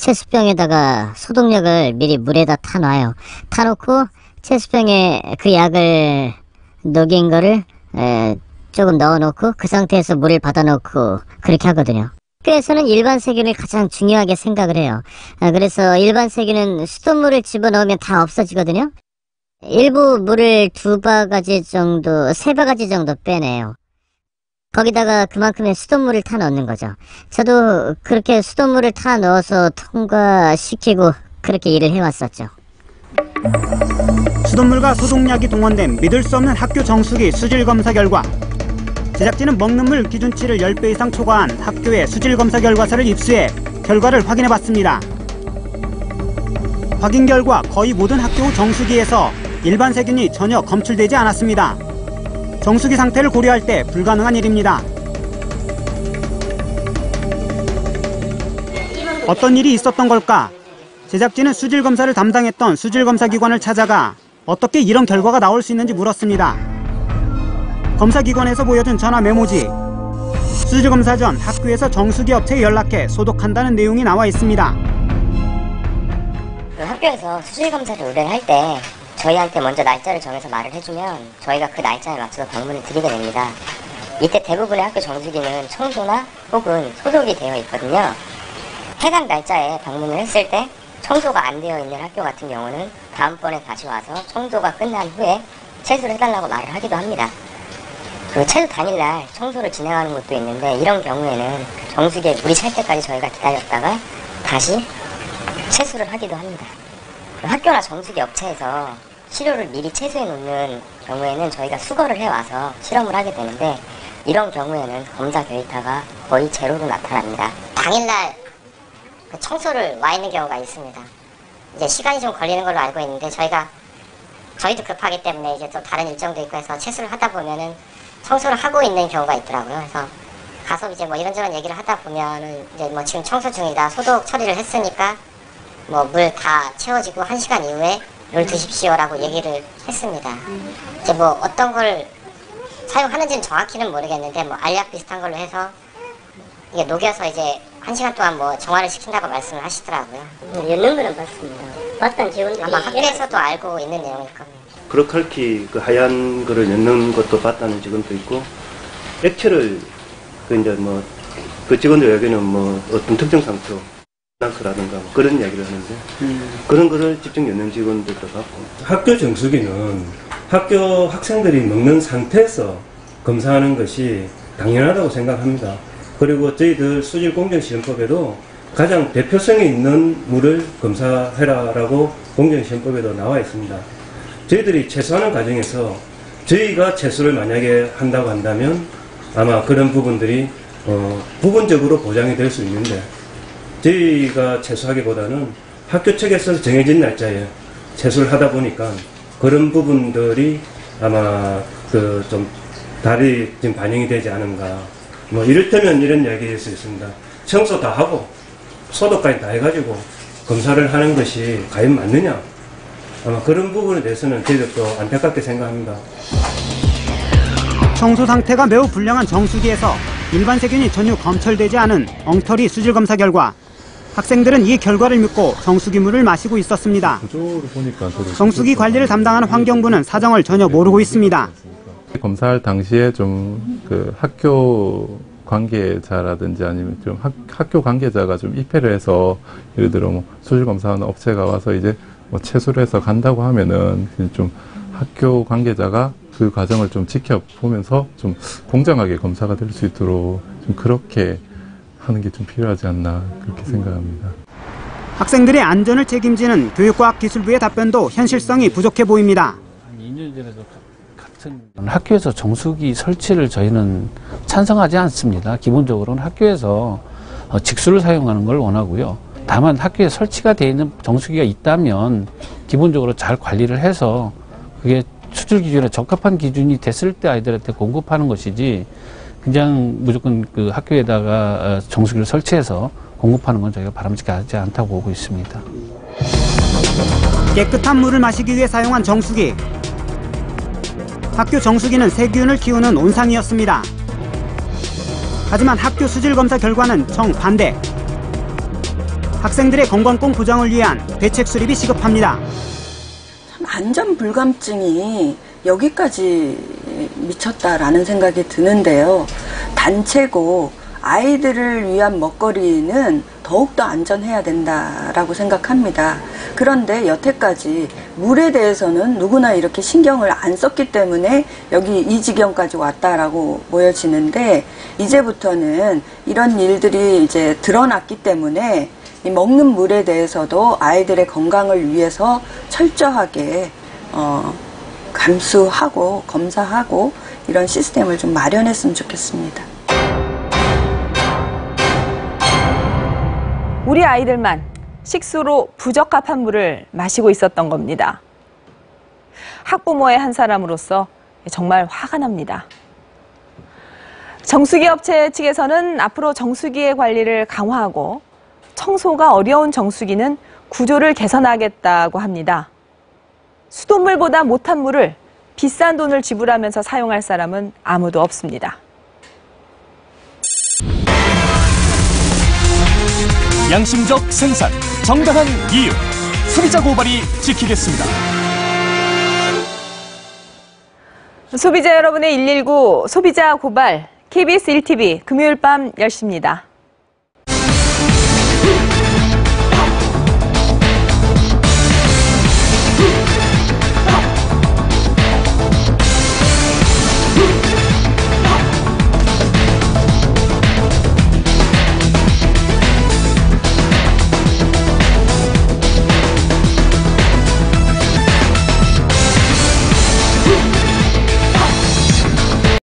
체수병에다가 소독약을 미리 물에다 타놔요. 타놓고 체수병에 그 약을 녹인 거를 조금 넣어놓고 그 상태에서 물을 받아놓고 그렇게 하거든요. 학교에서는 일반 세균을 가장 중요하게 생각을 해요. 그래서 일반 세균은 수돗물을 집어넣으면 다 없어지거든요. 일부 물을 2바가지 정도, 3바가지 정도 빼내요. 거기다가 그만큼의 수돗물을 타 넣는 거죠. 저도 그렇게 수돗물을 타 넣어서 통과시키고 그렇게 일을 해왔었죠. 수돗물과 소독약이 동원된 믿을 수 없는 학교 정수기 수질검사 결과, 제작진은 먹는 물 기준치를 10배 이상 초과한 학교의 수질검사 결과서를 입수해 결과를 확인해봤습니다. 확인 결과 거의 모든 학교 정수기에서 일반 세균이 전혀 검출되지 않았습니다. 정수기 상태를 고려할 때 불가능한 일입니다. 어떤 일이 있었던 걸까? 제작진은 수질검사를 담당했던 수질검사기관을 찾아가 어떻게 이런 결과가 나올 수 있는지 물었습니다. 검사기관에서 보여준 전화 메모지. 수질검사 전 학교에서 정수기 업체에 연락해 소독한다는 내용이 나와 있습니다. 학교에서 수질검사를 의뢰할 때 저희한테 먼저 날짜를 정해서 말을 해주면 저희가 그 날짜에 맞춰서 방문을 드리게 됩니다. 이때 대부분의 학교 정수기는 청소나 혹은 소독이 되어 있거든요. 해당 날짜에 방문을 했을 때 청소가 안 되어 있는 학교 같은 경우는 다음번에 다시 와서 청소가 끝난 후에 채수를 해달라고 말을 하기도 합니다. 그 채수 당일날 청소를 진행하는 것도 있는데 이런 경우에는 정수기에 물이 찰 때까지 저희가 기다렸다가 다시 채수를 하기도 합니다. 학교나 정수기 업체에서 시료를 미리 채수해 놓는 경우에는 저희가 수거를 해와서 실험을 하게 되는데 이런 경우에는 검사 데이터가 거의 제로로 나타납니다. 당일날 그 청소를 와 있는 경우가 있습니다. 이제 시간이 좀 걸리는 걸로 알고 있는데 저희도 급하기 때문에 이제 또 다른 일정도 있고 해서 채수를 하다 보면은 청소를 하고 있는 경우가 있더라고요. 그래서 가서 이제 뭐 이런저런 얘기를 하다 보면은 이제 뭐 지금 청소 중이다, 소독 처리를 했으니까 뭐 물 다 채워지고 1시간 이후에 물 드십시오라고 얘기를 했습니다. 이제 뭐 어떤 걸 사용하는지는 정확히는 모르겠는데 뭐 알약 비슷한 걸로 해서 이게 녹여서 이제 1시간 동안 뭐 정화를 시킨다고 말씀을 하시더라고요. 있는 거는 맞습니다. 봤던 직원들이 아마 학교에서도 알고 있는 내용일 겁니다. 그렇게 그 하얀 거를 엮는 것도 봤다는 직원도 있고, 액체를 그 이제 뭐 그 직원들 여기는 뭐 어떤 특정 상표 라든가 뭐 그런 이야기를 하는데 그런 거를 직접 엮는 직원들도 봤고. 학교 정수기는 학교 학생들이 먹는 상태에서 검사하는 것이 당연하다고 생각합니다. 그리고 저희들 수질공정시험법에도 가장 대표성이 있는 물을 검사해라라고 공정시험법에도 나와 있습니다. 저희들이 채수하는 과정에서 저희가 채수를 만약에 한다고 한다면 아마 그런 부분들이 부분적으로 보장이 될 수 있는데, 저희가 채수하기보다는 학교 측에서 정해진 날짜에 채수를 하다 보니까 그런 부분들이 아마 그 좀 달리 지금 반영이 되지 않은가. 뭐 이를테면 이런 이야기일 수 있습니다. 청소 다 하고 소독까지 다 해가지고 검사를 하는 것이 과연 맞느냐. 아마 그런 부분에 대해서는 저희들도 안타깝게 생각합니다. 청소 상태가 매우 불량한 정수기에서 일반 세균이 전혀 검출되지 않은 엉터리 수질검사 결과, 학생들은 이 결과를 믿고 정수기 물을 마시고 있었습니다. 정수기 관리를 담당하는 환경부는 사정을 전혀 모르고 있습니다. 검사할 당시에 좀 그 학교 관계자라든지 아니면 좀 학교 관계자가 좀 입회를 해서, 예를 들어 뭐 수질검사하는 업체가 와서 이제 뭐 채수를 해서 간다고 하면은 좀 학교 관계자가 그 과정을 좀 지켜보면서 좀 공정하게 검사가 될 수 있도록 좀 그렇게 하는 게 좀 필요하지 않나 그렇게 생각합니다. 학생들의 안전을 책임지는 교육과학기술부의 답변도 현실성이 부족해 보입니다. 2년 전에도 같은 학교에서 정수기 설치를 저희는 찬성하지 않습니다. 기본적으로는 학교에서 직수를 사용하는 걸 원하고요. 다만 학교에 설치가 되어 있는 정수기가 있다면 기본적으로 잘 관리를 해서 그게 수질 기준에 적합한 기준이 됐을 때 아이들한테 공급하는 것이지, 그냥 무조건 그 학교에다가 정수기를 설치해서 공급하는 건 저희가 바람직하지 않다고 보고 있습니다. 깨끗한 물을 마시기 위해 사용한 정수기. 학교 정수기는 세균을 키우는 온상이었습니다. 하지만 학교 수질검사 결과는 정반대. 학생들의 건강권 보장을 위한 대책 수립이 시급합니다. 참 안전 불감증이 여기까지 미쳤다라는 생각이 드는데요. 단체고 아이들을 위한 먹거리는 더욱더 안전해야 된다라고 생각합니다. 그런데 여태까지 물에 대해서는 누구나 이렇게 신경을 안 썼기 때문에 여기 이 지경까지 왔다라고 보여지는데, 이제부터는 이런 일들이 이제 드러났기 때문에 이 먹는 물에 대해서도 아이들의 건강을 위해서 철저하게 감수하고 검사하고 이런 시스템을 좀 마련했으면 좋겠습니다. 우리 아이들만 식수로 부적합한 물을 마시고 있었던 겁니다. 학부모의 한 사람으로서 정말 화가 납니다. 정수기 업체 측에서는 앞으로 정수기의 관리를 강화하고 청소가 어려운 정수기는 구조를 개선하겠다고 합니다. 수돗물보다 못한 물을 비싼 돈을 지불하면서 사용할 사람은 아무도 없습니다. 양심적 생산, 정당한 이유, 소비자 고발이 지키겠습니다. 소비자 여러분의 119 소비자 고발 KBS 1TV 금요일 밤 10시입니다.